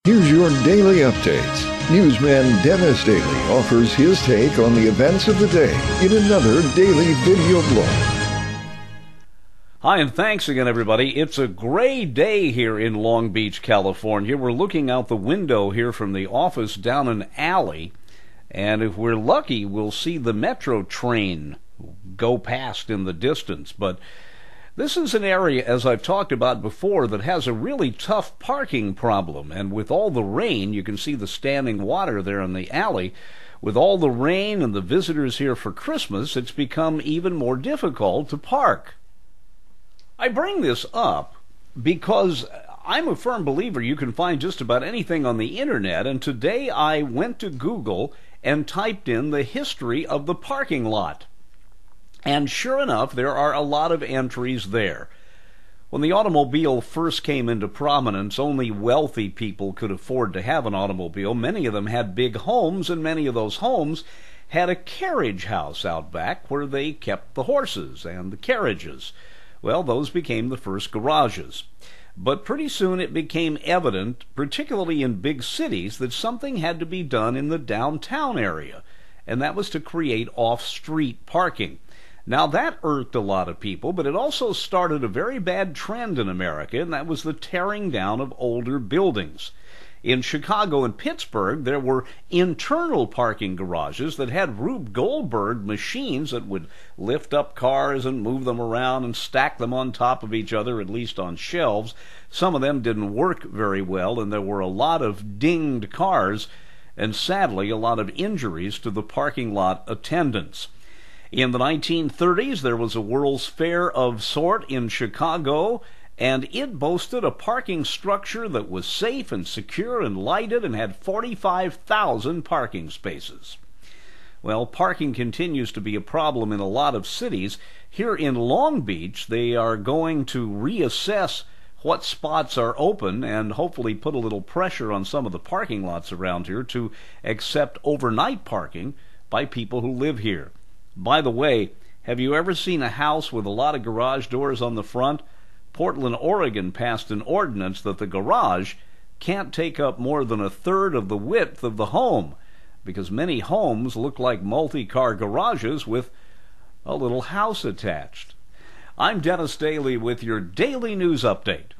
Here's your daily updates. Newsman Dennis Daily offers his take on the events of the day in another daily video blog. Hi, and thanks again, everybody. It's a gray day here in Long Beach, California. We're looking out the window here from the office down an alley, and if we're lucky, we'll see the metro train go past in the distance. But this is an area, as I've talked about before, that has a really tough parking problem. And with all the rain, you can see the standing water there in the alley. With all the rain and the visitors here for Christmas, it's become even more difficult to park. I bring this up because I'm a firm believer you can find just about anything on the internet, and today I went to Google and typed in the history of the parking lot. And sure enough, there are a lot of entries there. When the automobile first came into prominence, only wealthy people could afford to have an automobile. Many of them had big homes, and many of those homes had a carriage house out back where they kept the horses and the carriages. Well, those became the first garages. But pretty soon it became evident, particularly in big cities, that something had to be done in the downtown area, and that was to create off-street parking. Now, that irked a lot of people, but it also started a very bad trend in America, and that was the tearing down of older buildings. In Chicago and Pittsburgh, there were internal parking garages that had Rube Goldberg machines that would lift up cars and move them around and stack them on top of each other, at least on shelves. Some of them didn't work very well, and there were a lot of dinged cars, and sadly, a lot of injuries to the parking lot attendants. In the 1930s, there was a World's Fair of sort in Chicago, and it boasted a parking structure that was safe and secure and lighted and had 45,000 parking spaces. Well, parking continues to be a problem in a lot of cities. Here in Long Beach, they are going to reassess what spots are open and hopefully put a little pressure on some of the parking lots around here to accept overnight parking by people who live here. By the way, have you ever seen a house with a lot of garage doors on the front? Portland, Oregon passed an ordinance that the garage can't take up more than a third of the width of the home, because many homes look like multi-car garages with a little house attached. I'm Dennis Daily with your daily news update.